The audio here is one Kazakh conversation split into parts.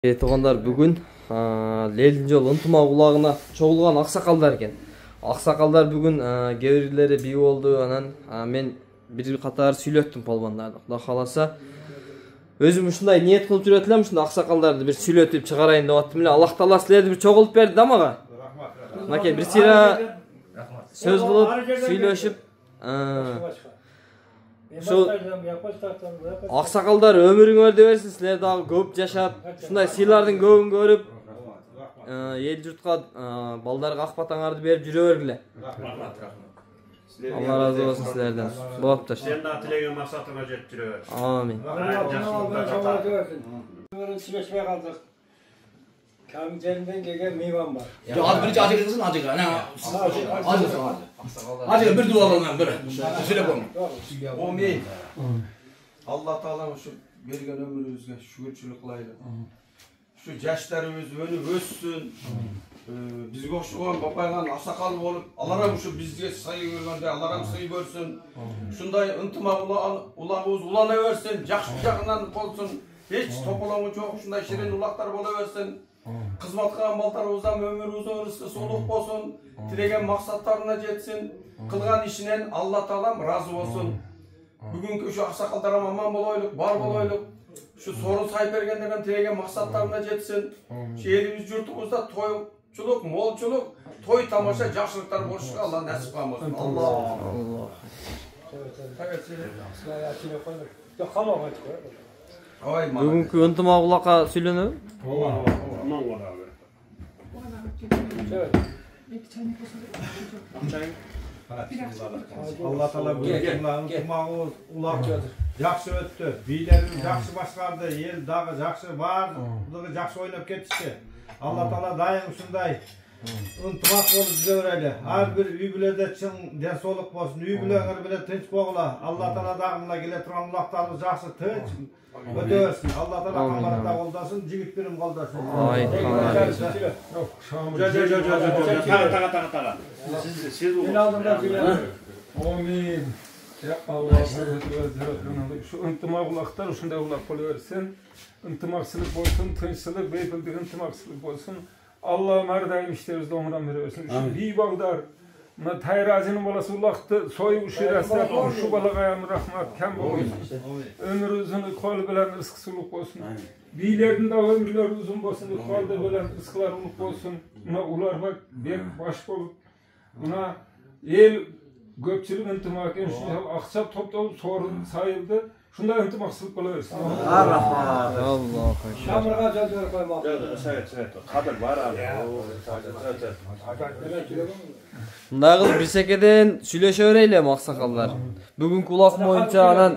Туғандар бүгін лелдин жол ынтымақ улағына чогулган аксакалдар экен. Аксакалдар бүгін кээ-бирлери бий болду. Анан мен бир катар сүйлөттүм полбондарды. Кудай кааласа өзүм ушундай ниет кылып жүрөт элем, ушундай аксакалдарды бир сүйлөтүп чыгарайын деп аттым эле. Аллах таала силерди бир чогултуп берди да мага. Мынакей бир сыйра сөз кылып сүйлөшүп аксакалдар өмүрүңөрдү берсин, силер дагы көп жашап, ушундай сыйлардын көбүн көрүп, эл журтка балдарга ак батаңарды берип жүрө бергиле. Алла разы болсун силерден. Болуптур. Сен дагы тилеген максатыңа жетип жүрө бер. Амин. Сүйлөшпөй калдык. Камжерден келген мейман бар. Az bir acı kızın acı kan. Acı bir dua alalım bir. Söyle koyun. Amin. Allah Taala şu bergen ömrübüzge şükürçülük kılaydı. Şu yaşlarımız önüp össün. Bizge oşugan bapaygan asakal bolup Allah'ım şu bizge sayı görgende Allah'ım sayı görsün. Şunday ıntıma ulağımız ulana versin. Jakşı jagынан bolsun. Hiç topulamı çok şunday şirin ulaklar bola versin. Kızmat kılan baltarımızdan ömrümüzün rızkı soluk bolsun. Tilegen maksatlarına jetsin. Kılgan işinen Allah Taalam razı olsun. Bugünkü şu aksakallara aman boloyluk, bar boloyluk. Şu sorun sayıp bergenlerden tilegen maksatlarına jetsin. Şu elimiz yurtumuzda toyçuluk, molçuluk, toy tamaşa jakşılıklar boluşka Allah nasip kılmasın. Allah. Allah. Бүгүнкү ынтымак улакка сүйлөнөбү? Aman var abi. Allah Taala ынтымагыбыз улак жакшы өттү. Бийлерimiz жакшы башкарды, эл дагы жакшы баардыгы жакшы ойноп кетишти. Allah Taala дайым ушундай ынтымак болуп жүрө берели. Ар бир үй бүлөдө чың ден соолук болсун, үй бүлөңөр менен тынч болгула. Allah Taala дагы мына келе турган улактарыбыз жакшы тынч өтө берсин. Allah Taala камбарда колдосын, жигиттерим колдосын. Taga. Siz Amin. Ya Allah şu ıntımak ulaklar uşunday ulak boluversin. Intımaksızlık bolsun, tınçsızlık, beypildik ıntımaksızlık bolsun. Allah'ım her daim işlerimizde ondan verirsin. Şu bir bağdar, buna tayrazinin balası ulaktı, soy uşirası, şu balık ayağımı rahmat, kem bolsun. Ömür uzun, kol bilen rızkısılık olsun. Biylerin de ömürler uzun bolsun, kol da bilen rızkılar ulup olsun. Buna ular bak, bek baş bolup. Buna el köpçülük ıntımak, şu akça toptalıp sorun sayıldı. Şunda ıntımaksızlık boluversin. Allah. Şamırga jol koymak. Evet. Kadir var abi. Мындай кылып бир секеден сүйлөшө берели аксакалдар. Бүгүнкү улак боюнча анан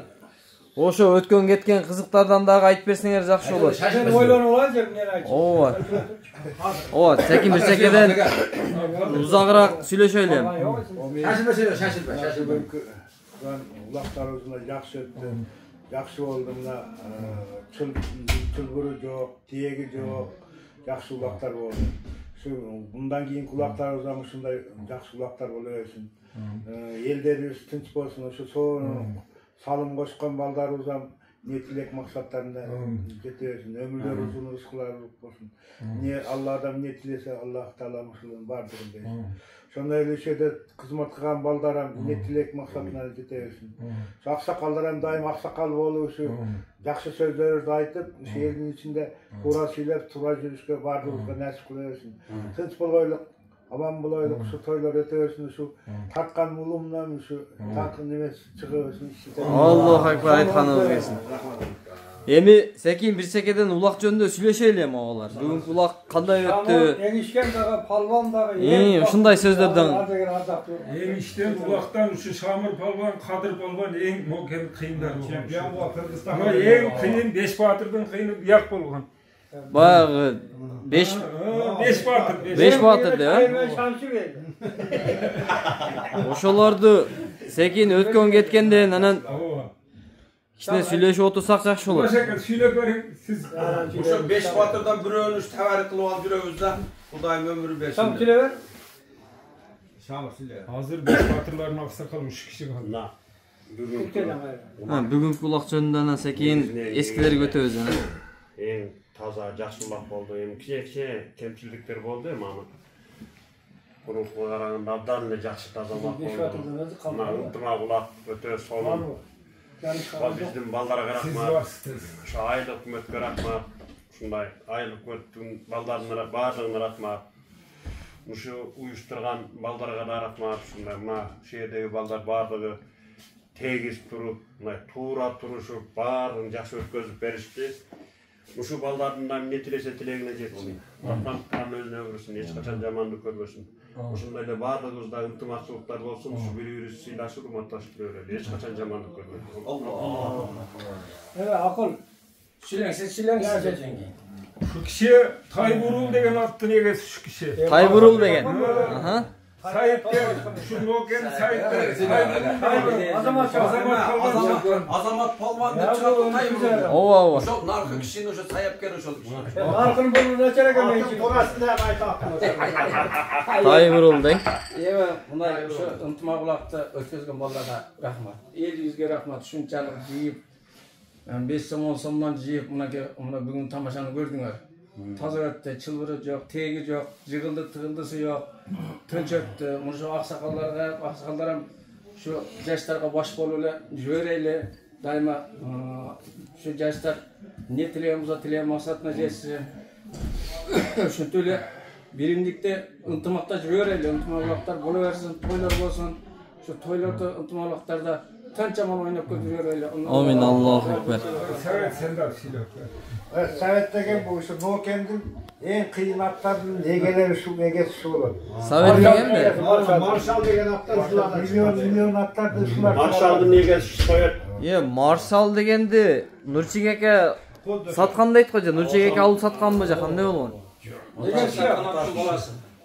ошо өткөн кеткен кызыктардан дагы айтып берсеңер жакшы болот. Sen ойлонуп алайын деп мен айтып. Ооба. Ооба, секин бир секеден узагыраак сүйлөшөлү. Şaşırma. Улактарыбызга жакшы өттү. Жакшы болду мына чылбыры жок, тиеги жок. Жакшы улактар болду. Şu bundan keyin kulaklarımızdan ушундай жакшы улактар боло берсин. Элдерибиз тынч болсун. Şu салым кошкон балдарыбыздан не тилек максаттарына жете берсин. Өмүрлөрү узун, рызкылары болсун. Не Алладан не тилесе Аллах Таала ушунун бардыгын берсин. Şonday эле ишеде кызмат кылган балдарым не тилек максатына жете берсин. Şu аксакалдар дайым аксакал болуп, şu жакшы сөздөрдү айтып, şu элдин ичинде туура сүйлөп, туура жүрүшкө бардыгыбызга насип кыла берсин. Тынч болойлук, аман болойлук, şu тойлор өтө берсин, şu тарткан улумдан şu такын эмес чыга берсин. Аллаху акбар айтканыбыз келсин. Эми секин бир секеден улак жөнүндө сүйлөшөлү эми агалар. Бүгүнкү улак кандай өттү? Еңишкен дагы, палван дагы. Ушундай сөздөрдөн. Еңиштен улактан ушу Шамыр палван, Кадыр палван эң мокен кыйындар. Ama эң кыйын беш батырдын кыйыны бияк болгон. Баягы 5 батыр. 5 батыр деп. Ошолорду секин өткөн кеткенден анан кичине сүйлөшүп отурсак жакшы болот. Сүйлөп бериң сиз. Şu 5 batırdan biröөнү tabarik kılıp alıp жүрөбүz да. Kudayım ömrü versin. Şam tile ver. Азыр беш батырлардын аксакалы 3 киши калды. Бүгүнкү улак жөнүндө анан секин эскилерге өтөбүз. taza, жақсылап болды. Endi kichik kemchilikler boldu ama burunqi qaraganda abdan эле жакшы тазалап болду. Мына ынтымак улак өтө сонун. Биздин балдарга рахмат. Ошо айыл өкмөткө рахмат. Ушундай айыл өкмөттүн балдарына баардыгына рахмат. Ушу уюштурган балдарга да рахмат. Ушундай мына шеердеги балдар баардыгы тегиз туруп, мына туура турушуп, баарын жакшы өткөзүп беришти. Ушу балдардын да эмне тилесе тилегине жетсин. Рахматтан өзүнө көрсүн, эч качан жамандык көрбөсүн. Ушундай эле баардыгыбызда ынтымактуулуктар болсун, ушу бири-бирибизди сыйлашып, урматташып жүрөлү. Эч качан жамандык көрбөйбүз. Акыл. Шилең. Şu kişi Tayburul degen attın egesi şu kişi. Tayburul деген. Aha. Sayıp gel. Şu Noken Sayıp gel. Azamat Palvan деп чыгат Тайбурул. Ооба. Ошол наркы кишини ошо саяпкер ошол киши. Наркын болуна керек эмес. Tayburul деген. Эми мындай ошо ынтымагулакты өткөзгөн балдарга рахмат. Элибизге рахмат. Ушунчалык жыйып 5 сом 10 сомдон жыйып мына бүгүн тамашаны көрдүңөр. Таза өттү, чылбыры жок, теги жок, жыгылды тыгылдысы жок. Төнчөктү. Мушу аксакалдар ham şu жаштарга баш болуп эле жиберели. Дайыма şu жаштар не тилеген болсо тилеген максатына жетсин. Ошентип эле биримдикте ынтымакта жиберели, ынтымактар боло берсин, тойлор болсун. Şu toylorda ынтымактарда tançaman oynap götürüyorlar. Amin, Allahu Ekber. Evet, sen de söyle. Evet, Sovet degen bu şu Nokendin en kıyın atlarının egeleri şu egesi şu olur. Sovet degen mi? Marshall degen atlar şular. Milyon atlar da şular. Marshall'dın egesi Sovet. Marshall дегенди Нурчик эке саткан дейт го же, Нурчик эке алып сатканбы же, кандай болгон?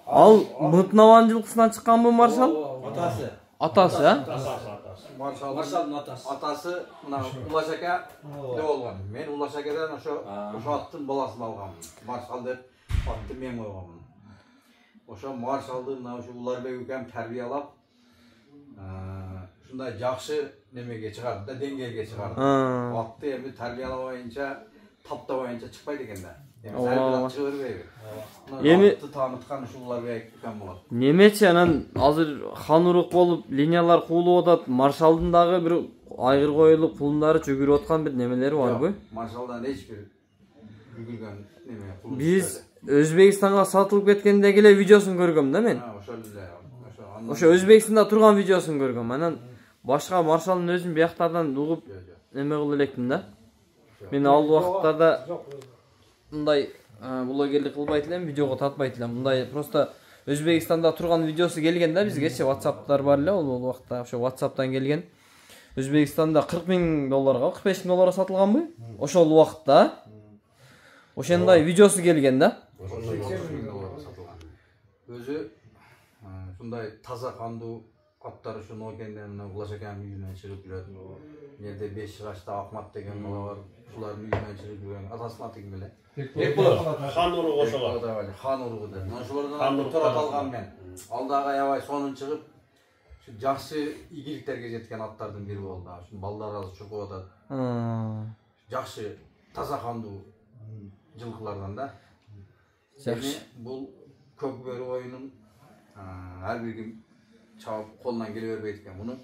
Ал мытнаван жылкысынан чыкканбы Marshall? Атасы, а? Marshall'ın atası mına Ulaş aka ne olgan? Men Ulaş akadan oşo attın balasını algam. Marshall dep attı men koygam. Oşo Marshall'dı mına oşo Ularbek ukam tarbiyalap şunday jakşı nemege çıkardı da dengege çıkardı. Attı endi tarbiyalamayınca taptamayınca çıkpaydı eкен да. Endi çıgırбайбы. Эми tanıtkan şu Ularbek ukam болот. Немече анан азыр хан урук болуп линиялар куулуп атат. Маршалдын дагы бир айгыр коюлуп пулундары чөгүрүп аткан бир немелери барбы? Marshall'dan hiç bir бүгүлгөн неме кулу. Биз Өзбекстанга сатылып кеткендеги эле видеосун көргөм да мен. Ошо Өзбекстанда турган видеосун көргөм. Анан башка Маршалдын өзүн бияктардан угуп неме кылып электим да. Мен ал убакыттарда мындай блогерлик кылбайт элем, видеого тартпайт элем. Мындай просто Өзбекстанда турган видеосу келген да бизгечи, WhatsApp'тар бар эле, ал убакта ошо WhatsApp'тан келген. Өзбекстанда $40,000, $45,000 сатылганбы? Ошол убакытта ошондой видеосу келген да. Өзү ушундай таза кандуу аттары ушун Нокенден Ulaş аканын үйүнөн чыгып жүрөт. Жерде 5 жашта Акмат деген бала бар. Ушулардын үйүнөн чыгып жүргөн. Атасынын аты ким эле? Бекболот. Хан уругу ошого. Хан уругу деп. Ошолордон турат алган мен. Алдагы аябай сонун чыгып, şu жакшы ийгиликтерге жеткен аттардын бири болду. Ушун балдар азыр чогуп атат. Жакшы таза кандуу жылкылардан да. Жакшы. Бул көк бөрү оюнун ар бир ким чабып колунан келе бербейт экен. Муну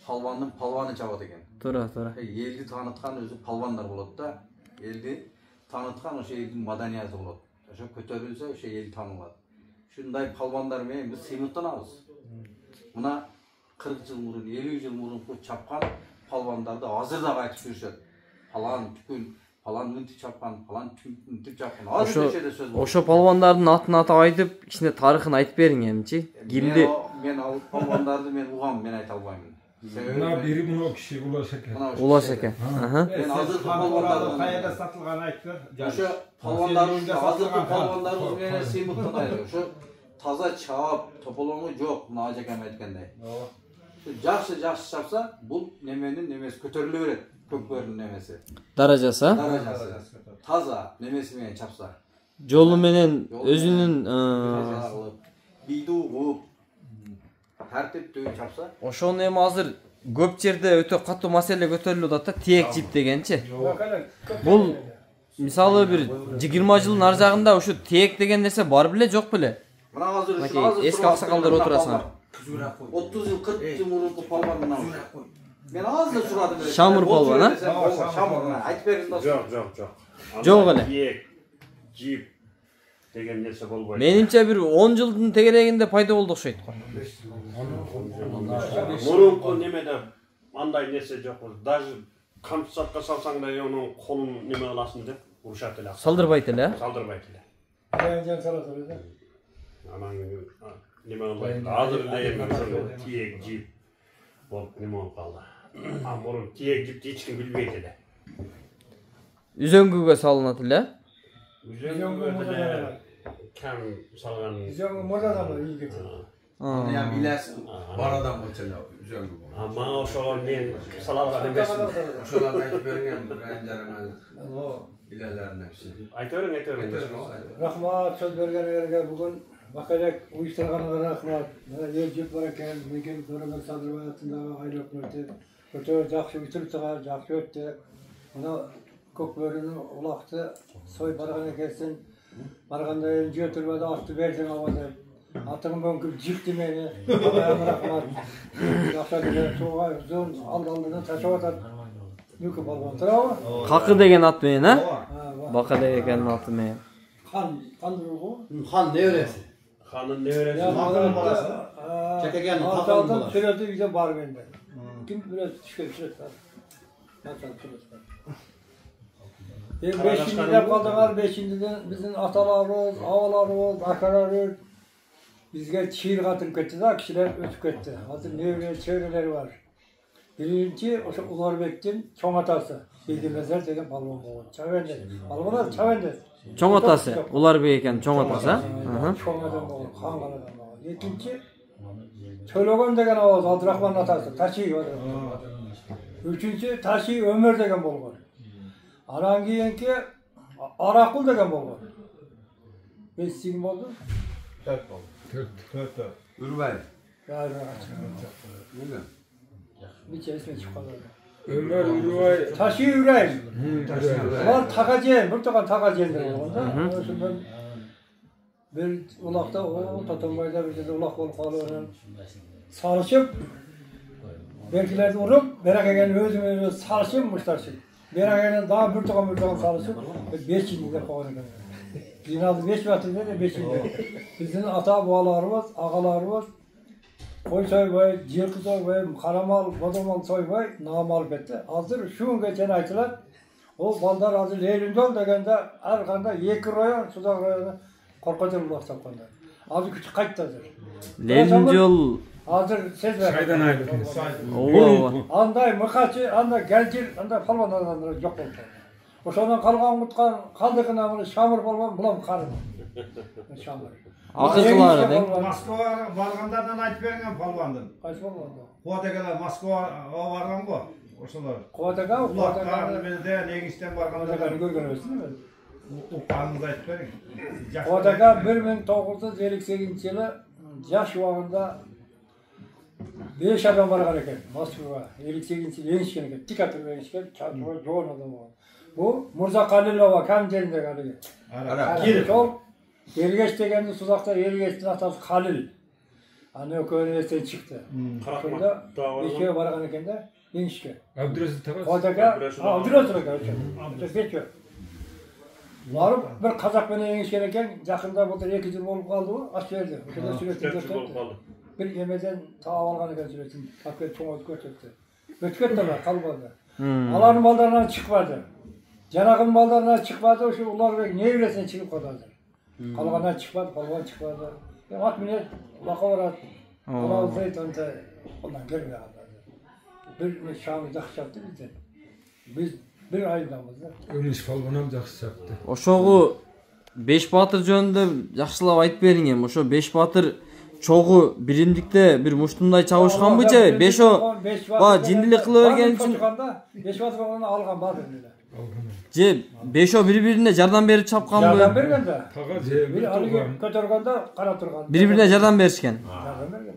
палвандын палваны чабат экен. Туура. Элди тааныткан өзү палвандар болот да. Элди тааныткан ошо элдин маданияты болот. Ошо көтөрүлсө ошо эл таанылат. Ушундай палвандар менен биз сыймыктанабыз. Мына 40 жыл мурун, 50 жыл мурунку чапкан палвандарды азыр да кайтып жүрүшөт. Палан түкүн, палан мынтип чапкан, палан мынтип чапкан. Азыр көчөдө сөз болот. Ошо палвандардын атын атап айтып, кичине тарыхын айтып бериң эмчи. Кимди? Мен ал палвандарды мен угам, мен айта албаймын. Мына бири мына киши Ulaş aka. Ulaş aka. Мен азыр палвандарды каяда сатылган айтты. Ошо палвандарыбыз азыркы палвандарыбыз менен сыймыктанайбы. Ошо таза чаап, тополоңу жок, мына ажакам айткандай. Жакшы чапса, бул неменин немеси көтөрүлө берет. Көкбөрүнүн немеси. Даражасы? Таза немеси менен чапса. Жолу менен өзүнүн бийдүү кууп, тартиптүү чапса. Ошону эми азыр көп жерде өтө катуу маселе көтөрүлүп атат да, тиек жип дегенчи. Бул Misалы bir 20 жылдын ар жагында ушу тиек деген нерсе бар беле, жок беле? Мына азыр Мынакей эски аксакалдар отурасыңар. 30 жыл 40 жыл мурунку палван мына. Мен азыр сурадым. Шамыр палван, а? Шамыр. Айтып бериңиз да. Жок. Жок эле. Тиек, жип деген нерсе болбойт. Менимче bir 10 жылдын тегерегинде пайда болду окшойт го. Мурунку немеде андай нерсе жок. Даже камчатка салсаң да онун колун неме кыласың деп урушат эле. Салдырбайт эле. Салдырбайт эле. Ayağıncan salatır da. Анан неме кылбайт. Азыр эми тиек, жип болуп неме болуп калды. А мурун тиек, жипти эч ким билбейт эле. Үзөңгүгө салынат эле. Üzerine böyle kem salgan. Üzerine moda da var iyi getir. Onu ya bilersin. Var adam mesela üzerine. Ama o şolar men salalga demesin. Şolardan aytып bergen ranjarına. Bilelerine hepsi. Aytörün. Rahmat söz vergenlerge bugün bakacak uyuşturganlara rahmat. Mana yer jep var eken, megen Döremek Sadırbayatındağı aile ökmeti. Öte jakşı bitirip çıkar, jakşı öttü. Ona Kökbörünü ulaktı, soy barağına gelsin. Barağında önce ötürmedi, attı verdin havada. Atın bönküp jikti beni. Allah'a rahmat. Jakşa dile soğuğa uzun aldığını taşa atar. Yükü balban tırava. Kakı degen at menен, ha? Baka degen atı menен. Kan duruğu. Han ne öğresi? Hanın ne öğrensin? Çekegen Altaldım sürede bize bar bende. Kim biraz düşkün sürekler. Nasıl sürekler. Beşincide kaldılar, beşinciden bizim atalarımız, avalarımız, akalarımız bizge şiir katılıp gitti de kişiler ötüp gitti. Hazır nevre, çevreleri var. Birinci, Ularbek'in çoğ atası. Bildirmezler degen balon boğun. Çavender. Balonlar çavender. Çoğ atası. Ularbek eken çoğ atası, ha? Çoğ adam boğun, kangal adam boğun. İkinci, Çölögen degen ağız, Abdurrahman atası. Taşi var. Üçüncü, Taşi Ömer degen bolğun. Aran keyinki Arakul degen bolğun. Beş sigim oldu? 4 oldu. 4. Ürvay. Yani Neden? bir çeşme çıkadı. Ömer Ürvay. Taşı yüreğim. Var takacağım, bir tokan takacağım der onda. Şundan bir ulakta o Tatanbay'da bir de ulak olup kalıyorum. Sarışıp belkilerde vurup berekegen özüme sarışıp muştarsın. Berekegen daha bir tokan sarışıp 5 yılda koyuyor. Dinazı 5 vatında da 5 yılda. Bizim ata boğalarımız, ağalarımız Koy soybay, jirki soybay, karamal, bodomal soybay, namal betti. Hazır şu gün geçen aytılar, o baldar hazır Leylindol degende arkanda 2 rayon, Sudak rayonu korkutur bulaktan kondu. Hazır küçük kayıt hazır. Leylindol. Hazır ses ver. Saydan ayrı. Oo. Anday mıkaçı, anda gelcir, anda palvan adamları yok oldu. O sondan kalgan mutkan, kaldıkın amını şamır palvan bulam karım. Şamır. Akıkıları ne? Moskova barganlardan aytып bergen palvandın. Kaç palvanda? Kuvategeler Moskova bargan go. Oşolar. Kuvategal, Ulaklar bizde Negisten Kuvategal'ı barganlar. görgün ölsün mü? Uqanınızı aytып berin. Kuvategal 1958 yılı yaş uağında 5 adam bargan eken. Moskova 58 yılı enişken eken. Tik atır enişken. Çarpıva yoğun adam var. Bu Murza Kalilova kam yerinde kalıyor. Girip. Ergeç degenin Suzak'ta Ergeç'in atası Halil. Hani o köyünesten çıktı. Şurada Beşik'e bargan eken de enişken. Abdülaziz Takas. Kuvategal, Abdülaziz Takas. Beşik. Varıp bir Kazak beni enişken eken, yakında burada 2 yıl olup kaldı o, aç verdi. Şurada sürekli gösterdi. Bir yemeden ta algan eken sürekli, takviye çoğuz gösterdi. Götüket de var, kalmadı. Alanın mallarından çıkmadı. Canak'ın mallarından çıkmadı, şu Ularbek ne evresine çıkıp kaldı. Kalgandan çıkmadı, kalgan çıkmadı. At minnet, baka var at. Kalav zeyt önce, ondan gelmiyor kaldı. Bir şamı jakşı yaptı bizden. Biz bir ayındamızda. Ömüş falvanam jakşı yaptı. Ошогу 5 батыр жөнүндө жакшылап айтып бериң эми. Ошо 5 батыр чогу биримдикте бир муштундай чабышканбы же 5о ба жиндилик кыла берген үчүн 5 батыр болгондо алган бар эле. же 5о бири-бирине жардам берип чапканбы? Жардам берген да. Taga je. Biri alıp götürgende kara turgan. Бири-бирине жардам беришкен. Jardam bergen.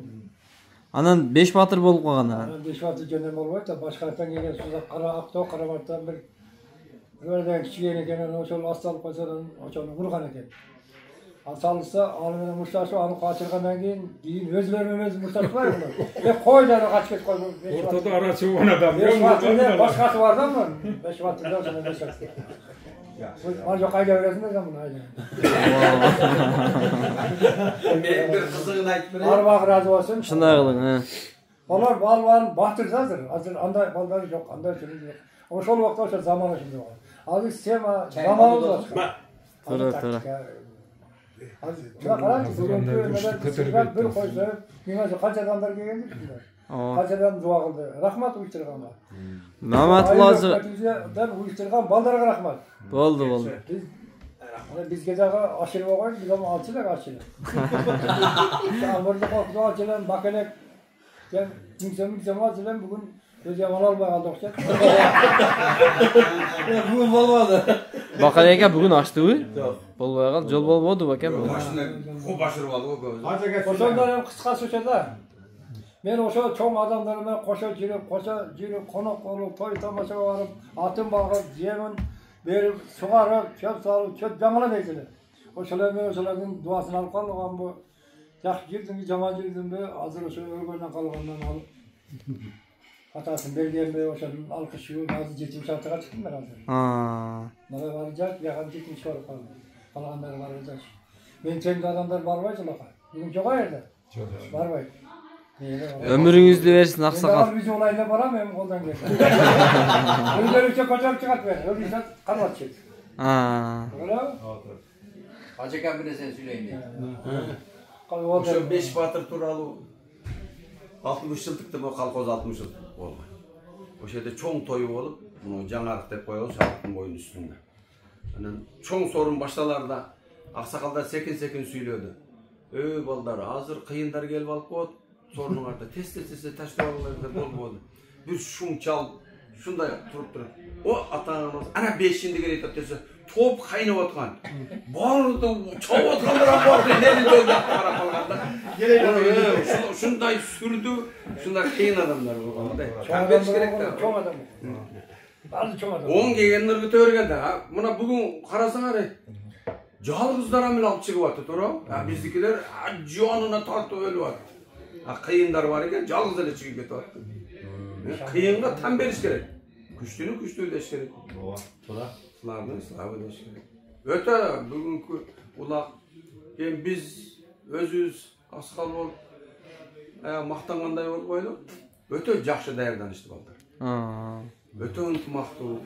Анан 5 батыр болуп калган анан. 5 батыр жөнөм болбойт да башкарттан келген Suzak Kara Akto Karamart'tan bir Öyle kichigene ekan, oşol astalık koysadan oşonu vurgan eken. Salsa, anı muştaşı, anı kaçırgandan keyin özlerine öz muştaşı var bunlar. Hep koyları kaç koy. Ortada ara çıkan adam. Beş vaktinde başkası var da mı? 5 vaktinde sonra başkası. Ancak kayda veresin de bunu ayda. Bir kızığını aytmır. Arvaq razı olsun. Şunday kılın, he. Onlar balvarın bahtırdadır. Hazır anda balları yok, anda türlü yok. O şol vakta o zamanı şimdi var. Abi sema zamanı var. Tura. Ya karançı bugün bir koysa yine kaç adamlar geldi şimdi. Kaç adam dua kıldı. Rahmat uyuşturganlar. Mehmet Lazı. Ben uyuşturgan ballara rahmat. Oldu. Biz gece aşırı koyuyoruz, biz ama alçılar aşırı. Ya burada korktu alçılar, bakelek. Ben kimse alçılar bugün Özge mal almaya kaldık. Bugün olmadı. Bakalım bugün açtı mı? Bolmaya kaldı. Jol bolmadı bakayım. Başında o başarı aldı o göz. Koşanlar kısa söçede. Men oşo çoğ adamlarıma koşa jirip, konak olup, toy tamaşaga barıp, atın bağırıp, yemin berip, sugarıp, çöp salıp, çöp jamana deydiler. Oşolardan duasını alıp kalgan bu. Yaxşı girdin, jaman girdin be, hazır oşo örgönden kalgandan alıp. Hatasını belgeyen be, oşonun alkışı, bazı 70 şartıga çıktım ben hazır. Bana varacak, yakın 70 var kaldı. Kalganlar varacak. Ben kendi adamlar barbaydı laka. Bugün çok ayırdı. Barbay. Ömrünüzü versin aksakal. Ben bizi olayla varamıyorum koldan geldi. Öyle çok kaçak çıkart ver. Öyle işte kanat çek. Öyle mi? Hacı Kamil'e sen söyleyin diye. Oşo 5 batır turalı 60 yıllıktı bu kalkoz 60 yıl olma. O şeyde çoğun toyu olup bunu Canarık dep koyuyoruz şarkının boyun üstünde. Yani çoğun sorun baştalarda aksakallar sekin söylüyordu. Balдар hazır kıyınlar gelip alıp koydu. Sorunun ardı tez taşlavalarında bol oldu. Bir şun çal şunda durup. O atağın ana 5 şimdi gerek ötesi top kaynap atkan. Bağırdı çov atkanlar vardı. Ne dedi öyle para kalganda. Şunday sürdü. Şunlar kıyın adamlar bu konuda. Beş gerek de. Çok adam. Bazı çok adam. 10 gelgenler götürgende ha. Buna bugün karasan arı. Жалғыздар амел алып шығып жатты, тура? Біздікілер жуанына тартып өліп жатты. Қиындар бар екен, жалғыз эле шығып кетіп жатты. Қиынға там беріш керек. Күштіні күшті өдеш керек. Тура. Сыларды сылап өдеш керек. Өте бүгінгі улақ, біз өзіміз асқал болып, мақтанғандай болып қойдық. Өте жақсы даярданышты балдар. Өте ынтымақтуу.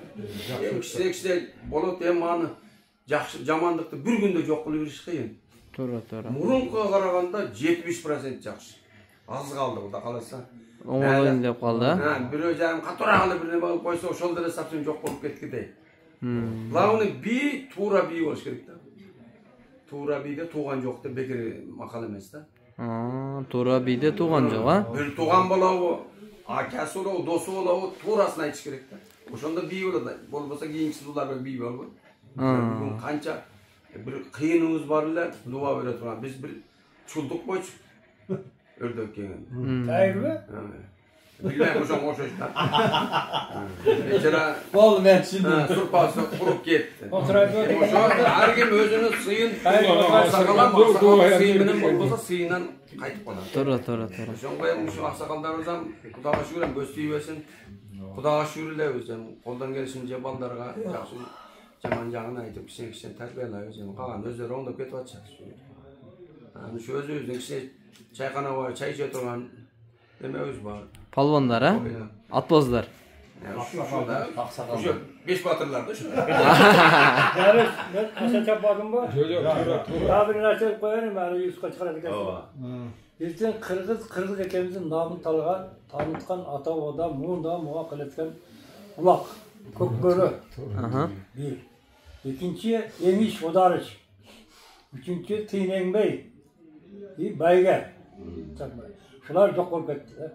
Кішірек болады, аны жамандықты bir günde жоқ қылып беріш қиын. Тура. Мұрынға қарағанда 70% жақсы. Az қалды бұда қаласа. Оңалайын деп қалды. Біреу жарым қатыра қалып біріне бағып қойса, ошол деле сапсын жоқ болып кеткідей. Главный би тура би болуш керек та. Тура биде туған жоқ деп бекер мақал емес та. Тура биде туған жоқ, а? Bir туған болауы, акасы болауы, досы болауы, турасын айтыш керек та. Ошонда би болады. Болбаса кийинкisi булар би болбойт. Bugün kança bir kıyınımız var ile dua böyle turan. Biz bir çulduk boş ördük yani. Hayır mı? Bilmem hocam o şey. Mesela Oldu ben şimdi. surpası kurup gitti. Oturaydı. Hocam her kim özünü sıyın. Sakalan sıyının olmasa sıyından kayıp olan. Тура. Hocam koyalım şu aksakallarımızdan Kudağa şükürüm göstereyim versin. Kudağa şükürle özlem. Koldan gelişince ballarına yaxşı. Jaman жағын айтып кішкене тәрбиелеп өзім қалған өздері оңдап кетіп жатыр. Şu өзіміздің кішкене чайхана бар, чай іше тұрған демеуіміз бар. Палвандар, а? Атбоздар. Şu beş batırlar da şu. Yani ben aşağı çapadım bu. Yok. Tabirini açıp koyarım yani Yusuf'a çıkarak Bizden Kırgız ekemizin namını tanıtkan ata oda, muğda muğa kılıtkan ulak, kökbörü. Bir. İkinci Yemiş Odarış. Üçüncü Tinen Bey. Bayge. Şular çok korkuttu.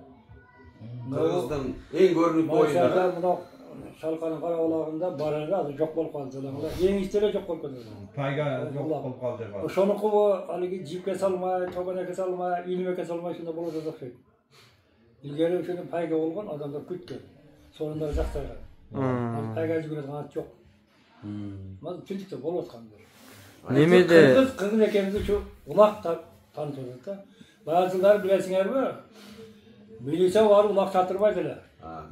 Kırgız'dan en görünüp boyunda. Şalkanın kara olağında bararlar çok bol kaldılar. Yemişlere çok korkuttu. Payga çok bol kaldı. Şonu kubu haligi jipke salma, tobanaka salma, ilmeke salma şunda bolada da şey. İlgari şunu payga olgan adamlar küttü. Sorunları jaktırgan. Payga jigire kanat çok. Mana tüntükte bolup atkandır. Немеде Kırgız ekenizi şu ulak tanıtıyoruz da. Bazıları bilesinger mi? Milise var ulak satırmaydılar.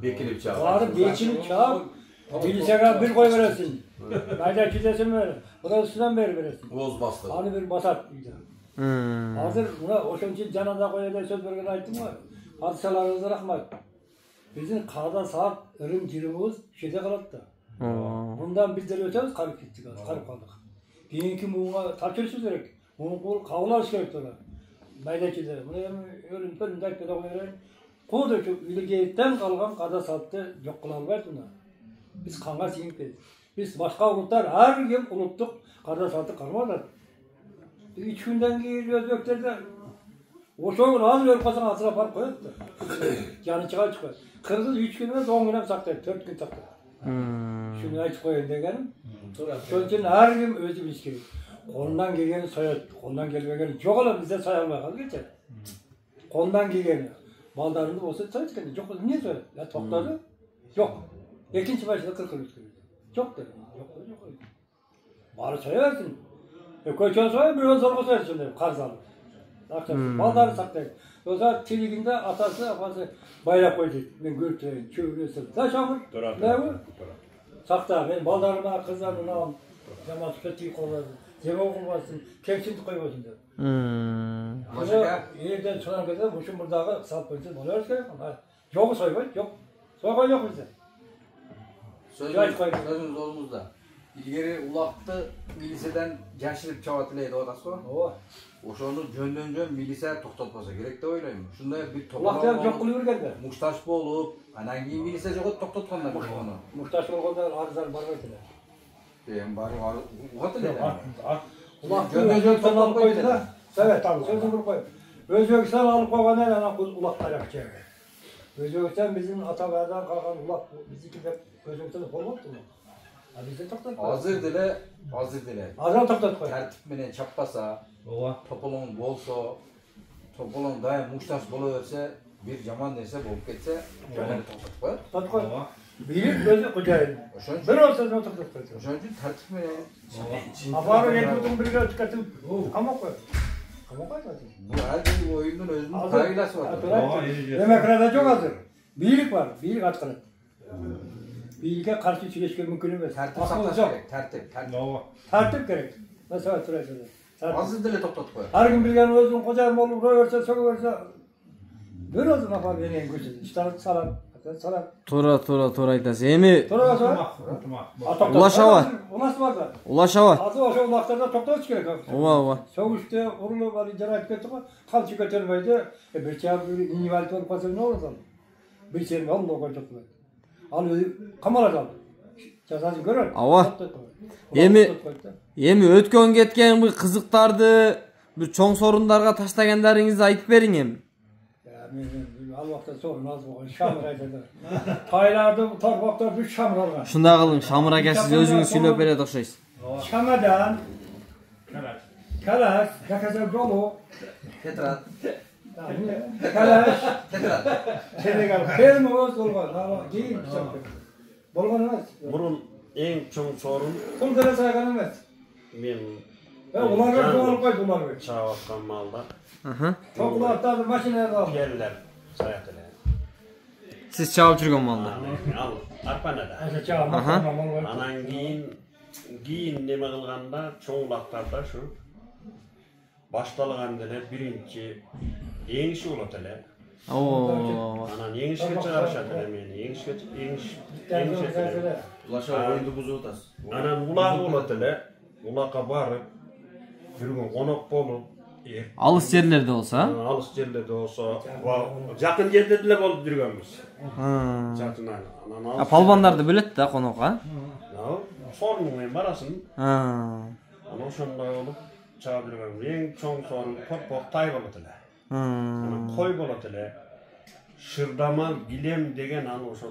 Bekilip çağır. Varı geçini çağır. Miliseye bir koy veresin. Mayda çizesin böyle. Bu da üstünden beri veresin. Oğuz bastı. Hani bir basat. Hazır buna o için canada koyada söz vergen aytım var. Hadiselerinize rahmet. Bizim qada saat ürün girimiz şeyde kalıptı. Bundan biz de ötemiz kalıp gittik. Kalıp kaldık. Keyinki muğuna tartışırız gerek. Muğun kol kavulaş gerek diyorlar. Maydakiler. Bunu ürün bölümde aytmada koyarım. Kodu şu ilgeyetten kalgan qada saatı yok kılalmayız buna. Biz kanga siyinkiz. Biz başka ulutlar her yıl unuttuk. Qada saatı kalmadı. 3 günden geliyoruz göklerde. O çoğun az verip kalsan asıra park koyuyordu. Yani çıkar. Kırgız 3 gün ve 10 güne saklayıp 4 gün saklayıp. Şunu açık koyun degenim. Şunun için her gün özü biz gibi. Kolundan geleni soyut, kolundan gelmegeni yok olan bize sayılmaya kaldı geçer. Kolundan geleni. Maldarında olsa soyut geldi. Yok oldu. Niye soyut? Ya topladı. Yok. İkinci başında 40 gün üstü. Çok dedim. Yok. Bari soyarsın. Koyçan soyut, bir yol zorga soyarsın dedim. Karz alıp. Maldarı saklayıp. O zaman Tiliginde atası, afası bayrak koydu. Ben gürtüyüm, çöğürüyüm. Sen şamur. Ne bu? Sakta. Ben baldarıma, kızlarına alım. Zaman tüketiyi kolladım. Zeme okunmasın, kemsinti koymasın dedim. Yerden çıkan kızlar, bu şu buradağı salt koysun. Oluyoruz ki, yok soymayın, yok. Soymayın yok bize. Sözümüz oğlumuzda. İlgeri ulaktı miliseden gençlik çavatileydi o da sonra. Oşonu jön milise toktatmasa gerek de oylayım. Şunday bir Ulaklar çok kılıyor geldi. Muhtaç bolup, anan giyin milise jogot toktatkanlar onu. Muhtaç olganda arzlar bar verdiler. Ben bari ugatile. Ulaklar Özbekistan alıp koydu da. Evet, sözünü koy. Özbekistan alıp koygan ana ulaklar yakacak. Özbekistan bizim atalardan kalkan ulak bizimki de Özbekistan'da olmadı mı? Bizi toktattık. Hazır dile. Azam toktattık. Tertip menen çapbasa, topolun bolsa, topolun daim muhtaç boluverse, bir jaman nerse bolup ketse, jamanı toktattık. Toktattık. Bilir gözü kocayın. Bir olsa ne toktattık. Oşon için tertip menen. Abarı yetmedin birine çıkartıp ama koy. Ama koy zaten. Bu her bir oyunun özünün kaygısı var. Demokrada çok hazır. Birlik var, birlik atkalı. Birlik'e karşı çileşmek mümkün değil. Tertip saklaş gerek, tertip. Tertip gerek. Mesela sürece. Hazır dile toplattık koy. Her gün bilgen özün kocaman olup koyarsa, sokuyorsa böyle olsun apar beni en güçlü. İşte salam. Salam. Tora aytасыз. Эми Tora var. Ulaşava. O nasıl var da? Ulaşава. Azı o şu ulaklarda toplatış gerek. Ооба. Soğuşta urulu var, icra ettik. Kalçı götürmeydi. Bir çağır bir inivalite olup pasır ne olursa. Bir çağır Allah koyacak. Al kamaladan. Cazası görür. Ava. Эми өткөн кеткен бир кызыктарды, бир чоң sorunдарга таштагандарыңызды айтып бериң эми. Al vakti sorun az bu. Şamır aydadı. Taylarda, torpakta bir şamır olgan. Ушундай кылың, Шамыр ака сиз өзүңүз сүйлөп берет окшойсуз. Şamadan. Kalas. Yakasa dolu. Ketrat. Kalas. Ketrat. Senegal. Fermoz olgan. Değil. Bolgan emas. Burun en çoğun sorun Kul dere saygan emas. men Ularga doğal koy bunlar. çağatkan malda Toplarda makineye al. yerler sayatlar. Siz чабып жүргөн малды. Al arpanada. Anan giyin neme kılganda çoğun laqtarda şu baştalgan dele birinci yengişi olat ele. Ооба. Anan yengişe çıkarışat ele meni. Yengişe ele. Ulaşa oyundu buzu otas. Anan ulağı olat ele. Ulağa barıp bir gün konak bolup Алыс жерлерде болсо, alış yerlerde olsa yakın yerde bile bolup durganmiz. Çatından. а палбандарды бөлөт да конокко. Sorunun men barasın. Ana şonday olup çağırып жүргөнбүз. Эң чоң sorun torpaq tay bolat ele. Ana koy bolat ele. Şırdama bilem degen ana oşo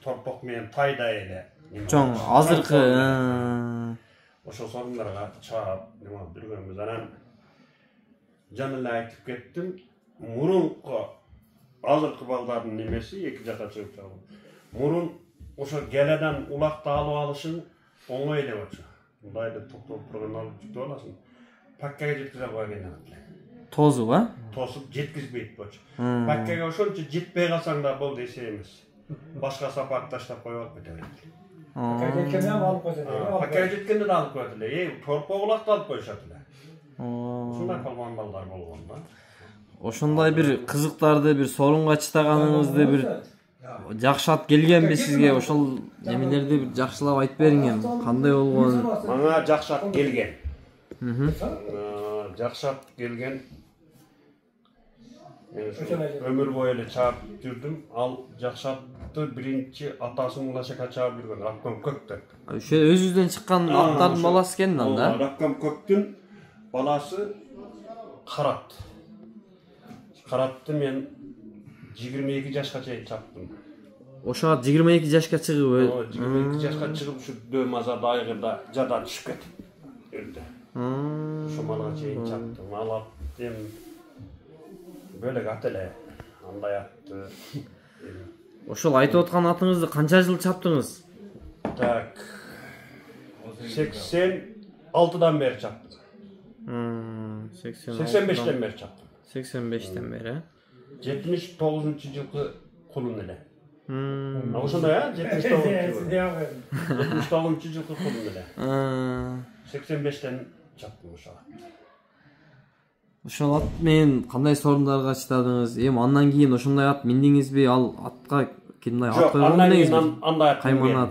torpaq menен tayda ele. Чоң азыркы. Oşo sorunlarga çağırып nima жүргөнбүz. Anan Janıla aytıp kettim. Murunqa azırkı baldardın nemesi iki jaka çıkıp çaldı. Murun oşo geleden ulakta alıp alışın оңой эле болчу. Мындайды токтоп турган алып жүктөп аласың. Паккага жеткизе койгон эле. Тозу ба? Тосуп жеткизбейт болчу. Паккага ошончо жетпей калсаң да болду эсе эмес. Башка сапарды таштап коюп алып кете берет. Кеткенде алып коет эле. Паккага жеткенде да алып коет эле. Торпо кулакты алып коюшат эле. Ушундай калган балдар болгон да. Ошондой бир кызыктарды, бир сорунга чыдаганыңызды бир жакшат келгенби сизге? Ошол немелерди бир жакшылап айтып бериң эми. Кандай болгон? Мага жакшат келген. Жакшат келген. Ömür boyu эле чаап жүрдүм. Ал жакшатты биринчи атасынын улашыга чаап жүргөн Рапком Көктү. Ошо өзүбүздөн чыккан аттардын баласы экен да. Рапком Көктүн баласы Карат. Каратты мен 22 жашка чейин чаптым. Ошо 22 жашка чыгып, 22 жашка чыгып ушу дөмазада айгырда жада түшүп кетип өлдү. Ошо малга чейин чаптым. Алап эм бөлөк ат эле. Андай атты. Ошол айтып аткан атыңызды канча жыл чаптыңыз? Так. 86-дан бери чаптым. 85-тен бери чаптым. 85-тен бери. 79-жылкы кулун эле. Ошондой, 79-жылкы кулун эле. 85-тен чаптым ошого. Ошол ат менен кандай сорундарга чыдадыңыз? Эми андан кийин ошондой ат миндиңизби? Ал атка кимдей ат койгон деңизби? Андай ат. Кайман ат.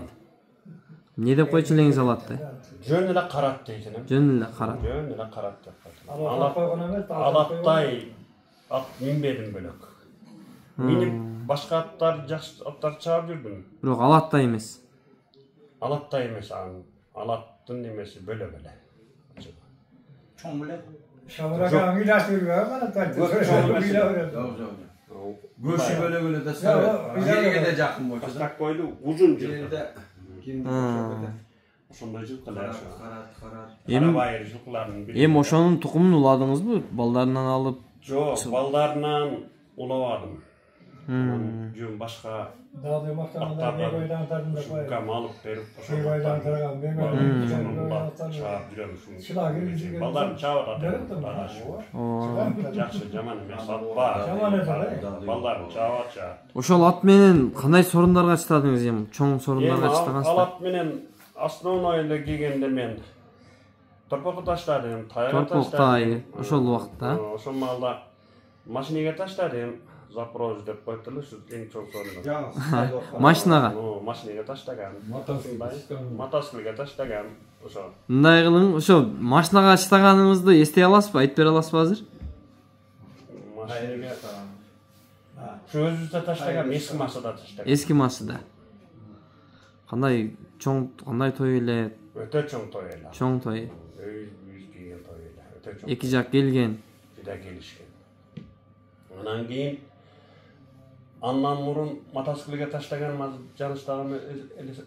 Не деп койчу элеңиз ал атты? Жөн эле Карат дейтин. Жөн эле Карат. Жөн эле Карат деп коет. Алат койгон эмес, Алаттай ат минбедим бөлөк. Минип башка аттар жакшы аттар чаап жүрдүм. Бирок алаттай эмес. Алаттай эмес, алаттын немеси бөлөк эле. Чоң беле. Шабырага милашырга бана тартып. Көшү бөлөк эле да сара. Жерге де жакын болчу. Так койду, узун жылкы. Ошондой жылкылар. Карабайыр жылкылардын бири. Эми ошонун тукумун уладыңызбы? Балдарынан алып? Жок, балдарынан улабадым. Жөн башка Дагы мактаганда бегойдан тардым деп коет. Кам алып берип Бегойдан тарган, бегойдан чаап жүрөм ушун. Чыла киргизген. Балдарым чаап атат. Жакшы, жаман эмес. Жаман эмес. Балдарым чаап атат. Ошол ат менен кандай сорундарга чыдадыңыз эми? Чоң сорундарга чыдагансызбы? Ал ат менен основной эле келгенде мен торпокко таштадым, тайга таштадым. Ошол убакытта. Ошол маалда машинеге таштадым. Запрос деп коет эле, ушу эң чоң сорун. Машинага. Машинеге таштаган. Мотоциклге таштаган. Ошо. Мындай кылың, ошо машинага чыдаганыңызды эстей аласызбы? Айтып бере аласызбы азыр? Машинеге Şu özüzde taşlagan, eski masada taşlagan. Eski masada. Kандай той эле? Öte çoğ toy эле. Çoğ toy. Yüz kiygen toy эле. Öte çoğ. Эки жак келген. Жида келишкен. Анан кийин андан мурун мотоциклге таштаган жаныштаганы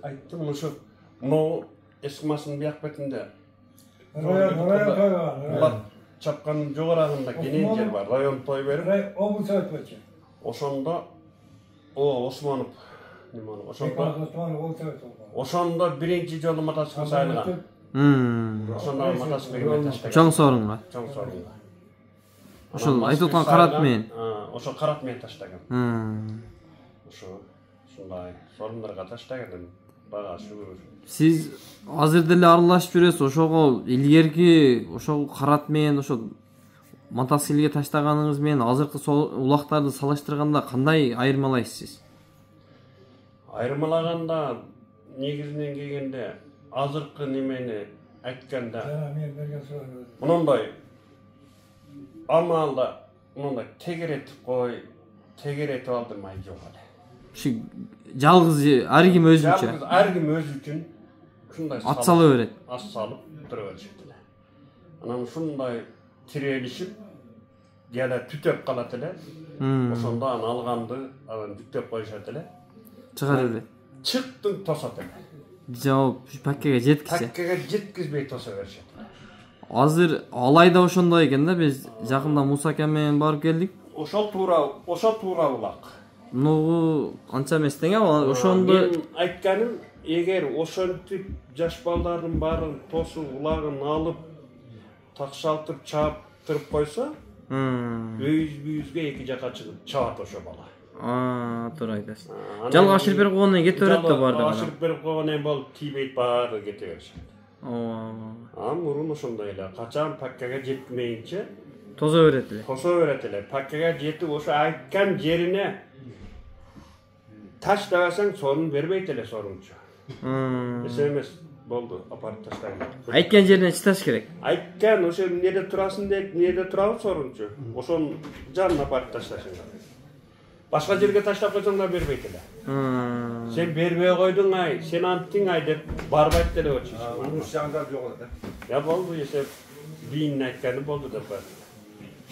айттым. Ошо мына эски масынын бияк бетинде. Улар чапкандын жогорагында кенен жер бар. Район той берип. Обуз өтпөчү. Ошондо Осмонов Ошондо биринчи жолу мотоцикл сайлаган. Ошондо мотоциклге таштаган. Чоң сорунга. Чоң сорунга. Ошол айтып аткан карат менен. Ошо карат менен таштаган. Ошо ушундай сорундарга таштаган. Бага шүгүр. Сиз азыр деле аралашып жүрөсүз. Ошого илгерки ошол карат менен ошо мотоциклге таштаганыңыз менен азыркы улактарды салыштырганда кандай айырмалайсыз сиз? Айырмалаганда негизинен келгенде азыркы немени айтканда мындай амалда мындай тегеретип кой, тегеретип алдырмай жок эле. Ушу жалгыз ар ким өзүнчө. Жалгыз ар ким өзү үчүн ушундай ат салып берет. Ат салып тура беришет эле. Анан ушундай тирелишип жана түтөп калат эле. Ошондо аны алганды анан жүктөп коюшат эле. Чыгар эле. Чыктың тосот эле. Жооп, паккеге жеткизе. Паккеге жеткизбей тоса беришет. Азыр алайда ошондой экен да, биз жакында Муса ака менен барып келдик. Ошол тура булак. Нугу анча эмес тең, ошондо мен айтканым егер ошентип жаш балдардын баарын тосуп улагын алып такшалтып чаптырып койсо өйүзгө эки жака чыгып чабат ошо бала. Туура айтасыз. Жалга ашырып берип койгондон кете берет да бардыгы. Ашырып берип койгондон болуп тийбейт баары кете беришет. Мурун ошондой эле качан паккага жетмейинче тозо берет эле. Паккага жетип ошо айткан жерине таштабасаң сорун бербейт эле сорунчу. Эсе эмес болду, апарып таштайм. Айткан жерине чыташ керек. Айткан ошо эмнеде турасың деп, эмнеде турабы сорунчу. Ошонун жанына апарып ташташың. Башка жерге таштап койсоң да бербейт эле. Сен бербей койдуң ай, сен анттың ай деп барбайт деле болчу. Уруш жаңдап жок эле. Я болду, эсеп бийин айтканы болду деп бар.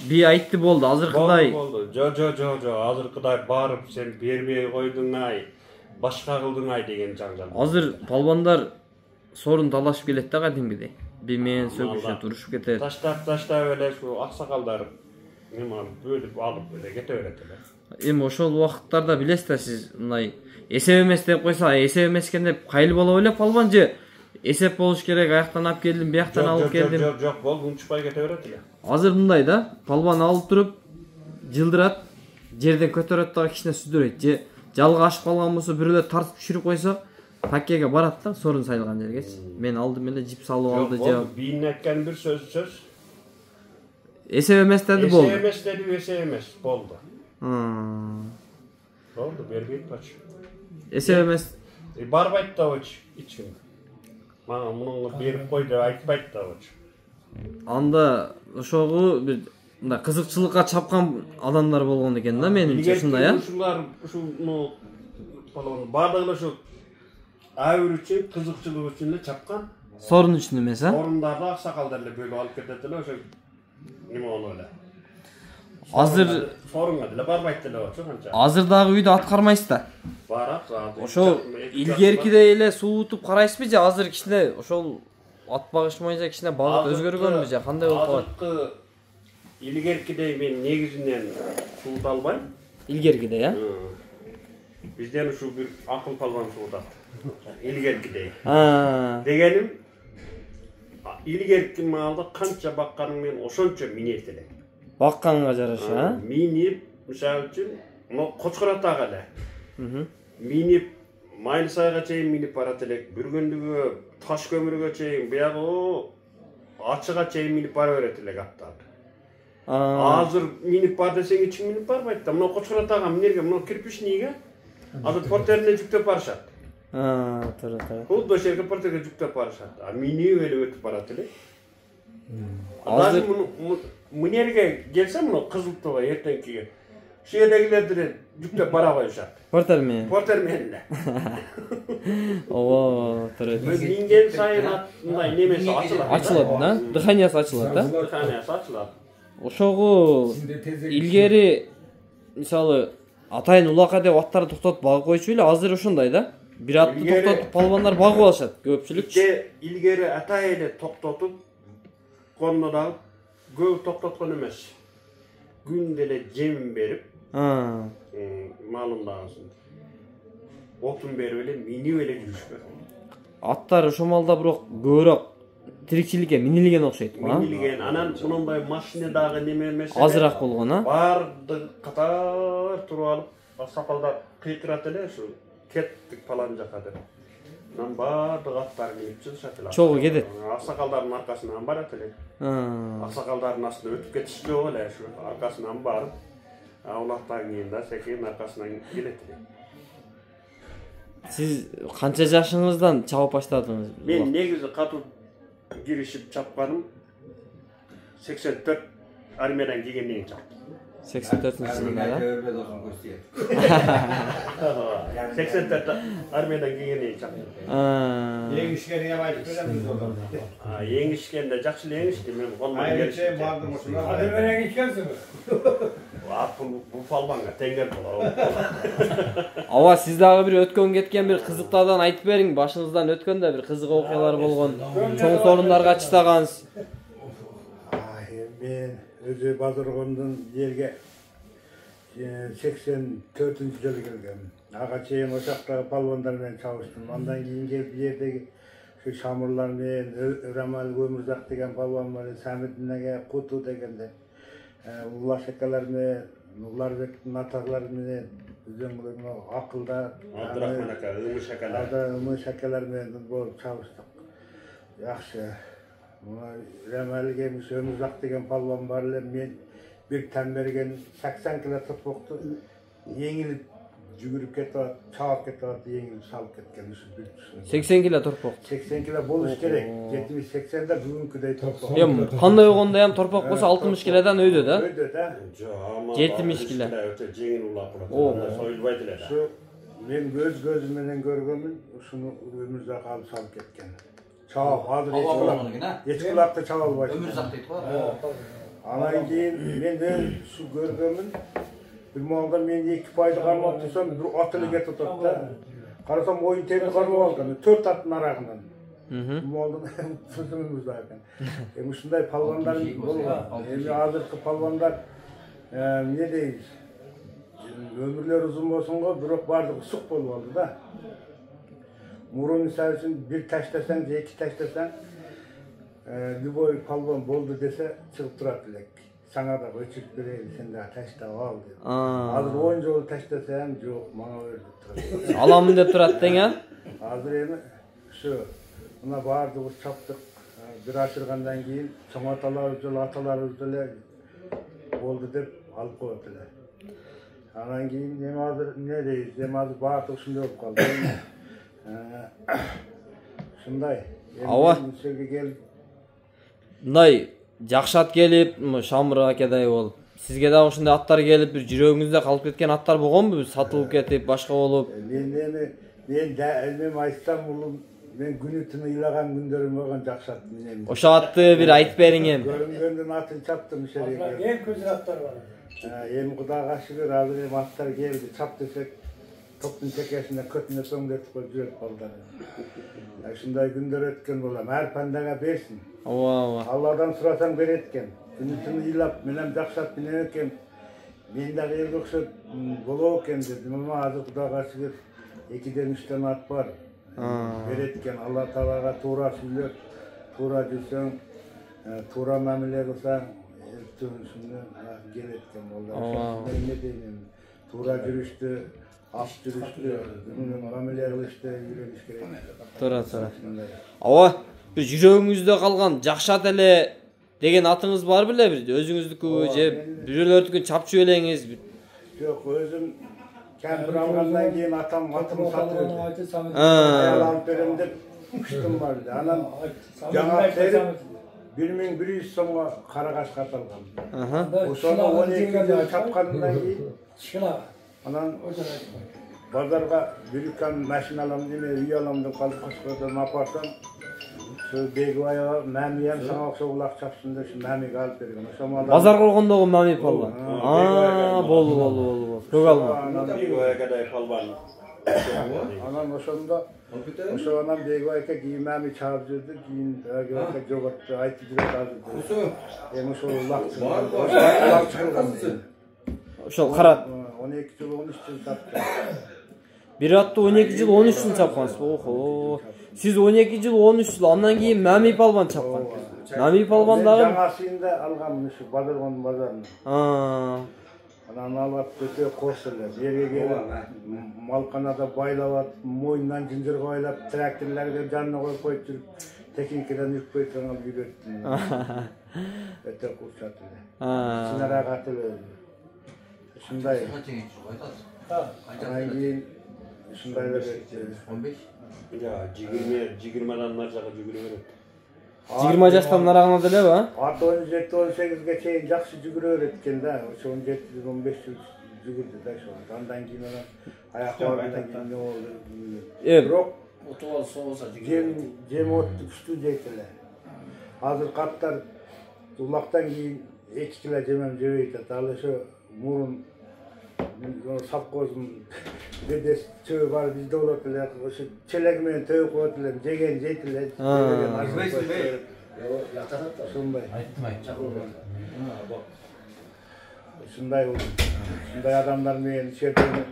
Би айтты болду, азыркыдай. Болду. Жо, азыркыдай барып сен бербей койдуң ай, башка кылдың ай деген жаңжал. Азыр палбандар сорун талашып келет да кадимгидей. Би менен сөгүшүп урушуп кетет. Таштап эле ушу аксакалдар нема бөлүп алып эле кете берет эле. Эми ошол убакыттарда билесиз да сиз мындай эсеп эмес деп койсо, эсеп эмес экен деп кайыл боло эле палбан же эсеп болуш керек, аяктан алып келдим, бияктан алып келдим. Жок, болду, унчукпай кете берет эле. Азыр мындай да, палбан алып туруп жылдырат, жерден көтөрөт дагы кичине сүздүрөйт же жалга ашып калган болсо бирөөлөр тартып түшүрүп койсо, паккеге барат да сорун сайылган жергечи. Мен алдым эле жип салып алды же. Бийин айткан бир сөз. Эсеп эмес деди болду. Эсеп эмес болду. Болду, бербейт бачы. Эсеп эмес. Барбайт да бачы, эч ким. Мага мунуңа берип кой деп айтпайт да бачы. Анда ошогу бир мындай кызыкчылыкка чапкан адамдар болгон экен да менимче, ушундай а? Ушулар ушуну бардыгы ошо айыр үчүн, кызыкчылык үчүн эле чапкан. Сорун үчүн эмес а? Сорундарды аксакалдар эле бөлүп алып кетет эле ошо неме болуп эле. Азыр сорунга деле барбайт деле болчу канча. Азыр дагы үйдө ат кармайсыз да. Барат, ошол илгеркидей эле суутуп карайсызбы же азыр кичине ошол ат багыш боюнча кичине багыт өзгөргөнбү же кандай болуп калат? Азыркы илгеркидей мен негизинен суут албайм. Илгеркидей а? Бизден ушу бир акыл палбан суутат. Илгеркидей. Дегеним илгерки малды канча бакканың менен ошончо минет элек. Бакканга жараша, а? Минип, мисалы үчүн, мына Кочкор атага эле. Минип, Майылсайга чейин минип барат элек, Бүргөндүгө, Таш көмүргө чейин, буягы Ачыга чейин минип бара берет элек аттар. Азыр минип бар десең эч ким минип барбайт да. Мына Кочкор атага эмнеге, мына кирпичнийге азыр портерине жүктөп барышат. Туура. Бул дошерге портерге жүктөп барышат. Минип эле өтүп барат элек. Азыр Мынерге келсе мына Кызылтууга эртеңкиге. Шу жердегилерди жүктөп бара коюшат. Портер менен эле. Ооба, туура. Минген сайын мындай немеси ачылат. Ачылат да? Дыханиясы ачылат да? Дыханиясы ачылат. Ошого илгери мисалы атайын улака деп аттарды токтотуп багып койчу эле, азыр ошондой да? Бир атты токтотуп палбандар багып алышат көпчүлүк. Илгери атай эле токтотуп кондо дагы көп токтоткон эмес. Күндө эле жемин берип, малындагысын. Отун берип эле, минип эле жүрүшкөн. Аттар ошол малда бирок көбүрөөк тирикчиликке минилген окшойт го. Минилген, анан мындай машина дагы неме эмес. Азыраак болгон а? Барды катар туруп алып, сакалдар кыйкырат эле ушу кеттик палан жака деп. Анан бардык аттар минип чыгышат эле. Чогуу кетет. Аксакалдардын аркасынан барат эле. Аксакалдардын астына өтүп кетиш жок эле ушу аркасынан барып, улактан кийин да секин аркасынан келет эле. Сиз канча жашыңыздан чабып баштадыңыз? Мен негизи катуу киришип чапканым 84 армиядан келгенден кийин чаптым. 84-жылда да? 84 армиядан келгенден кийин чаптым. Еңишкени эми айтып беремиз. Еңишкенде жакшы эле еңишти, мен колуман келишти. Бардым ушуна. Азыр мен еңишкенсиңби? Бул палбанга теңдер болот. Ооба, сиз дагы бир өткөн кеткен бир кызыктардан айтып бериң, башыңыздан өткөндө бир кызык окуялар болгон, чоң сорундарга чыдагансыз. Мен өзү Базаргондун жерге 84-жылы келгем. Ага чейин ошактагы палвандар менен чабыштым. Андан кийин келип бу жердеги şu Şamurlar менен Öramal Өмүрзак деген палван бар, Самидинеге Куту дегенде. Улашакалар менен, Уларбектин аталары менен өзүңөрүн акылда Абдурахман ака, Өмүр шакалар менен болуп чабыштык. Жакшы. Мына Öramalге Өмүрзак деген палван бар эле, мен bir tane bergen 80 kilo topuktu yengilip жүгүрүп кетип атат, чаап кетип атат, yengilip салып кеткен ушул бир. 80 kilo torpaq. 80 kilo болуш керек. 70-80 бүгүнкүдөй торпак. Эми кандай болгондо ham torpaq болсо 60 kilodan өйдө да. Өйдө да. 70 kilo. Өтө жеңил улап турат. Союлбайт эле да. Şu men göz gözüm менен көргөнмүн, ушуну Өмүрзак алып салып кеткен. Чаап, азыр эч кулакты чаап албайт. Өмүрзак дейт го. Анан кийин мен şu көргөнмүн. Bir malda men 2 payda karmak tutsam bir atılı getip atat da. Karasam oyun temi karmak algan. 4 atın arağından. Bu malda sözümüz zaten. Şunday palvanlar bolgan. Hazırkı palvanlar ne deyiz? Ömürler uzun bolsunga birok bardyk ısık boldu da. Murun misal üçün bir taşlasan, 2 taşlasan Lüboy palvan boldu dese çıkıp turat dilek. Sana da ölçüp vereyim, sen de taşta al dedi. Hazır 10 yolu taşlasam yok, bana verdi turat. Alamın dep turatdın ha? Hazır emi şu, buna bardık, çaptık. Bir aşırgandan keyin çoğ atalarımız öyle boldu dep alıp koydular. Anan keyin hem hazır ne deyiz, hem hazır bardık şunday olup kaldı. Şunday. Ava. Gelip Мындай жакшы ат келип, Шамыр акадай болуп. Сизге дагы ушундай аттар келип, бир жүрөгүңүздө калып кеткен аттар болгонбу? Сатылып кетип, башка болуп. Men айтсам улум, мен күнү түнү ыйлаган күндөрүм болгон жакшы ат менен. Ошо атты бир айтып бериң эми. Көрүнгөндөн атын чаптым ишереге. Эң көзүр аттар бар. Эми Кудайга шүгүр, азыр эми аттар келди, чап десек, топтун чекесинде көтүнө соңдетип коюп жүрөт балдар. Ушундай күндөр өткөн болом. Ар пандага берсин. Ооба. Алладан сурасаң берет экен. Күнү түнү ыйлап, менен жакшы ат менен экен. Мен дагы элге окшоп болот экен дедим. Мына азыр Кудайга шүгүр 2-3 ат бар. Берет экен. Алла Таалага туура сүйлөп, туура жүрсөң, туура мамиле кылсаң, ертөңүсүндө келет экен балдар. Мен не дейм? Туура жүрүштү, ак жүрүштү, мамиле кылышты үйрөнүш керек. Туура. Ооба. Bir жүрөгүңүздө калган жакшы ат эле деген атыңыз бар беле бир? Өзүңүздүкү же бирөөлөрдүкүн чапчы элеңиз? Жок, өзүм кемпир алгандан кийин атымды сатып аял алып берем деп уштум бар. Анан жаңа берип 1100 сомго карагаш каталган. Ошону 12 жыл чапкандан кийин анан базарга bir үлкөн машина алам деме, үй алам деп калып Кашкардан апарсам Бегуая мәмиям саңа окшо улак чапсында şu мәмиге алып берген. Базар кылгондогу мәми палван. Болду. Көк алма. Бегуаядай палван. Анан ошондо ошонан Бегуайга кийин мәми чаап жүрдү, кийин Бегуайга жоготту, айтып жүрөт азыр. Эми ошол улак чыккан. Ошол карат. 12 жыл 13 жыл чапты. Bir atты 12 жыл 13 жыл чапкансыз. Охо. Siz 12 жыл 13 жыл андан кийин Мәми палван чапкан. Мәми палван дагы жаңасында алгам ушу Бадыргон базарында. Анан алып өтө кош эле. Жерге келип малканада байлап, мойнунан жынжыр койлап, тракторлорго жанына коюп коюп жүрүп, техникадан үрпөй турган үйрөттүм. Өтө курчат эле. Синара катып ушундай. Анан кийин ушундай эле 15 Ya 20'dan narsaga жүгүрө берет. 20 жаштан нарагына делеби, а? 17-18ге чейин жакшы жүгүрө берет экен да. Ошо 17-15 жыл жүгүрдү да ошо. Андан кийин аяк баргандан кийин не болду? Бирок утуп алса болсо жем отты күчтүү жейт эле. Азыр каттар улактан кийин 2 кило жемем жебейт. Ал ошо мурун Sapkozum dedes çöğü var bizde olot ele ошо челек менен төбөк коет элем жеген жейт эле. Сондай. Ушундай адамдар менен ишерде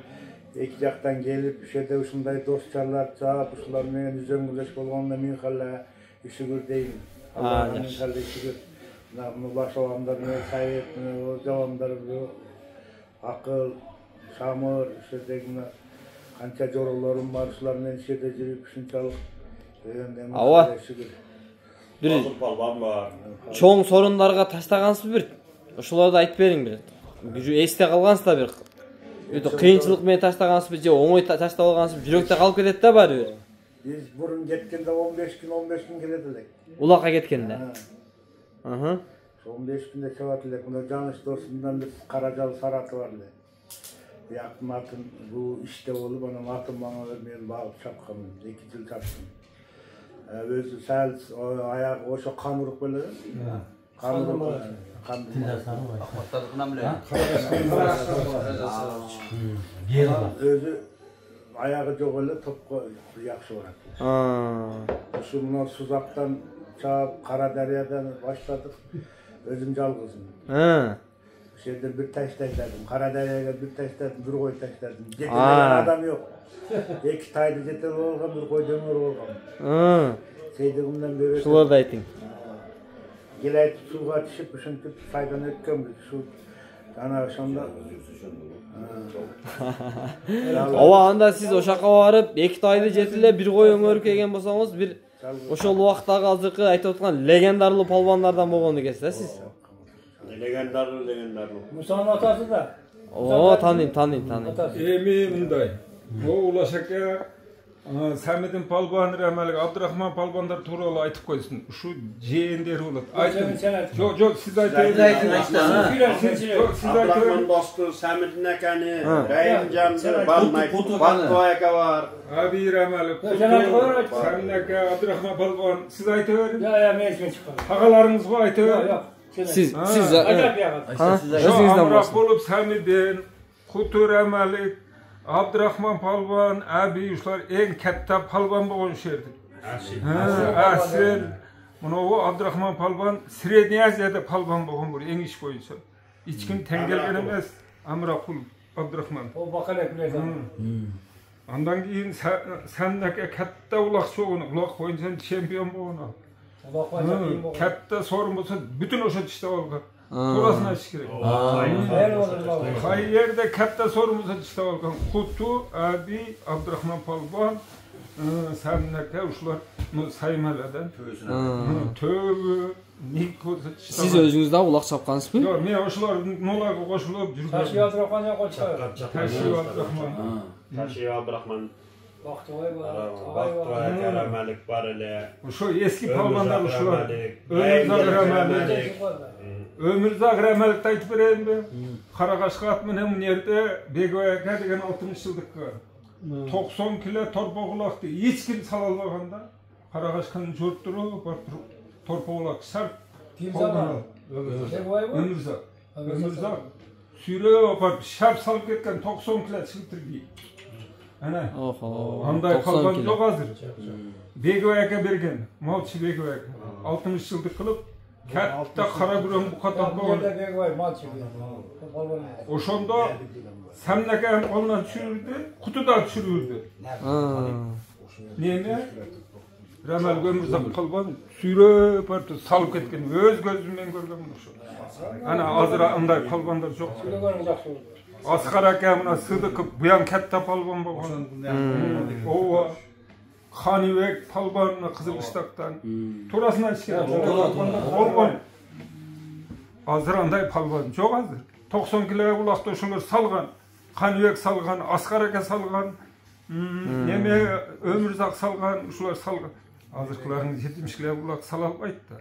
эки жактан келип ишерде ушундай достчалар чаап ушулар менен үзөңгүлөш болгонуна миң калла шүгүр дейм. Аллага миң калла шүгүр. Мына баш адамдар менен совет, жабандар акыл, шамыр, ишердеги мына канча жоролорум бар, ушулар менен ишерде жүрүп ушунчалык Ооба. Бир Балбан бар. чоң сорундарга таштагансыз бир. Ошолорду айтып бериң бир. Бир эсте калгансыздар бир. Өтө кыйынчылык менен таштагансыз же оңой таштап алгансыз, жүрөктө калып кетет да баары бир. Биз бурун кеткенде 15 күн келет элек. Улакка кеткенде. 15 күндө чабат элек. Мына Жаныш досумдан биз Каражал Сараты бар эле. Бияктын атын бул иште болуп, анан атын мага мен багып чапкам, 2 жыл чаптым. Өзү сәл аягы ошо кан уруп келе. Кан уруп. Өзү аягы жок эле топко жакшы барат. Ушу мына Сузактан чаап Кара Дарыядан баштадык. Өзүм жалгызым. Ошерде бир таш таштадым. Кара Дарыяга бир таштадым, бир кой таштадым. Жетелеген адам жок. 2 тайды жетелеп алгам, бир кой дөмөр алгам. Сейдигимден бери Ушуларды айтың. Келет суга түшүп, ушинтип пайдан өткөнбүз. Шу ана ошондо. Ооба, анда сиз ошакка барып, 2 тайды жетелеп, бир кой өңөрүп келген болсоңуз, бир ошол убактагы азыркы айтып аткан легендарлуу палбандардан болгон экенсиз да сиз? Легендарлуу. Мусанын атасы да. О, таныйм. Эми мындай. Бул Улашаке Самидин палбан рамалык Абдурахман палбандар тууралуу айтып койсун. Ушу жээндери болот. Айтып. Жок, сиз айтыңыз. Сиз Абдурахман досту Самидин аканы, Райымжанды, Баттыбай ака бар. Аби рамалык. Самидин ака, Абдурахман палбан. Сиз айтып бериң. Я мен чыккан. Агаларыңыз го айтып бериң. Siz Amrak bolup Samidin, Kutur Emalik, Abdurahman Palvan, Abi uşlar en katta palvan bolğan şerdi. Asil. Bunu o Abdurahman Palvan Sredniy Aziyada palvan bolğan bor, en iş boyunca. Hiç kim tengelgen emas. Amrak bolup Abdurahman. O bakalak bilen. Andan keyin sendeki katta ulaq çoğunu, ulaq boyunca çempion bolğan. Katta sorun bolsa bütün oşa tişte olga. Turasını açış gerek. Hayırda katta sorun bolsa tişte olga. Kutu, Abi, Abdurahman Palvan, Samnaka uşlar saymaladan. Tövbe, Nikota tişte. Siz özünüzde ulaq çapqansızbı? Yok, men oşlar nolaga qoşulup жүрgөн. Taşı Abdurahman ya qoçar. Taşı Abdurahman. Baktığay var. Baktığay Karamalik var ele. Şu eski palvanlar uşlar. Ömürzak Ramalik aytып bereyim mi? Karakaşka atmenen münerde Begoyaka degen 60 yıldık var. 90 kilo torpa kulakты. Hiç kim salalmaganda Karakaşkanın jörttürü torpa kulak şart. Ömürzak. Sürüye apart şart salıp ketken 90 kilo çıktırdı. Ana. Anday kalban yok hazır. Begoyaka bergen. Malçı Begoyaka. 60 yıldık kılıp katta kara gürüm bu kadar boğun. Oşonda Samnaka hem ondan çürürdü, kutuda çürürdü. Neyine? Ramal Ömürzak kalban sürüp artık salıp ketken. Öz gözümden görgüm şu. Ana azıra anday kalbanlar çok. Asqar akamına Sıdıkıp buyan katta palban bolğan. O Xanibek palbanına Kızılıştaktan. Turasına işken. Olgan. Azır anday palban çok azır. 90 kiloya ulaqda uşular salgan. Xanibek salgan, Asqar aka salgan. Neme Ömürzak salgan, uşular salgan. Azırkılarını 70 kiloya ulaq salalp aytdı.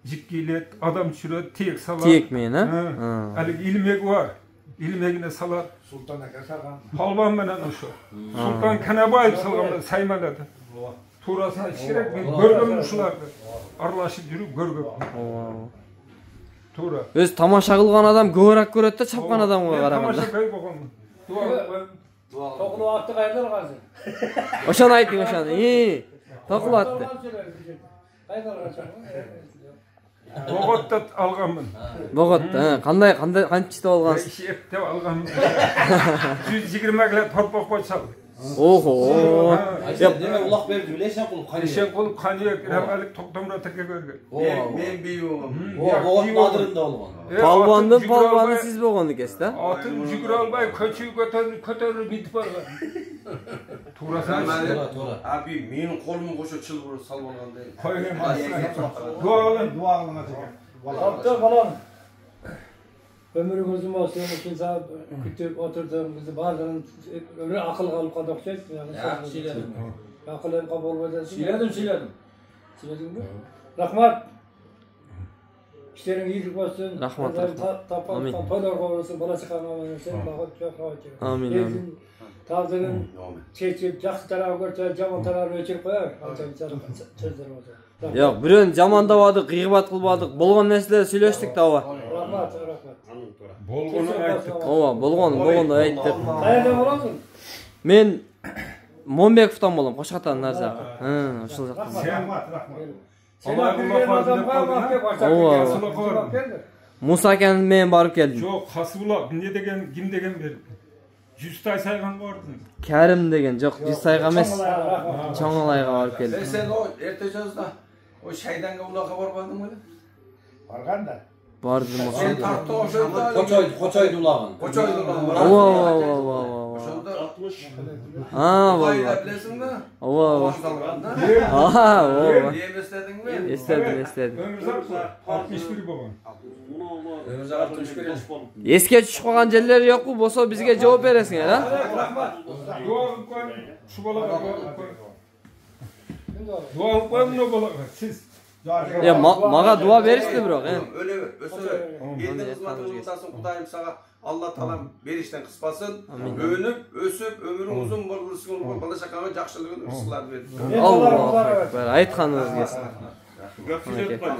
Jipkilet, adam çüröt, tiyek salar. Tiyek meyin ha? Alik ilmek var. İlmegine salar. Sultan aka salgan. Palban menen uşu. Sultan Kanabayev salgan saymaladı. Turasına işkerek men görgüm uşulardı. Arlaşıp yürüp görgüm. Tura. Öz tamaşa kılgan adam görak göröt da çapkan adamga karaganda. Tamaşa kay bolğan. Tokulu attı qaylar gazy. Oşan aytın oşan. Tokulu attı. Qaylar gazy. Bogot'ta alganmın. Bogot'ta, qanday qancha olgansiz? Eşek dep alganmın. 120 kilo torpaq koysal. Oho. Neme ulaq berdi bileysen qulup qani. Eşek olup qaniyek rahmalik Toqtomra teke görgün. Men büyüğüm. Bogot'un adırında olgan. Palvanın siz bolğan ekesiz da? Atın jügür albay köçü kötörür bitip bargan. Tuğrasan Abi menin kolumun koşu çılbır salып алгандай. koygen. Dua kılın. Kaptan falan. Ömrünüzün olsun, için saat kütüp oturdum, bizi bazen ömrü akıl kalıp kaldı okşayız. Söyledim. Akıl hem kabul olacağız. Söyledim. Söyledin mi? Rahmat. İşlerin iyilik olsun. Rahmat. Amin. Tampaylar olsun, bana çıkarmaman sen bakıp çok rahat. Amin. Tavzının çekip, yaxşı tarafı görse, jaman tarafı öçürüp koyar. Sözler olsa. Yok, biron jamandabadık, gıybat kılbadık, bolğan nerseler söyleştik da ova. Rahmat. Bolğunu ayttık. Ova, bolğanды ayttık. Qayerden olasın? Men Monbekovdan bolam, Qo'shqatan narsa. Oşul jaqdan. Sen bilgen adam var mı? Musa akan men barıp keldim. Çok Hasbullah ne degen kim degen berdi. 100 tay saygan bardın. Karim degen, jo'q, 100 sayga emas. Çoңolayga barıp keldim. Sen o ertejazda o şaydanga ulağa barbadın mı? Bargan da. Bardım. Sen tarttı o şöyle. Qoçoydu ulağın. Qoçoydu ulağın. Ova. Şunda 60. Ha, Bayda valla. bilesin mi? Ova. Aha, ova. Diyem istedin mi? Istedim. Ömürzak 61 bolgan. Ömürzak 61. Esке tushib qolgan yerler yo'qku, bo'lsa bizga javob berasizlar, ha? Dua kılıp koyun. Şu balaga dua kılıp koyun. Dua kılıp koyun ne balaga siz. Ya maga dua berishdi biroq, ha. Öyle ver. Ösöre. Elinde hizmetini unutasın. Kudayım sana Allah talam berişten kıspasın. Övünüp, ösüp, ömrün uzun bolsun. Bala şakaga jakşılığın ıskılar verin. Allahu akbar. Aytqanınız kelsin. Göpçülük var.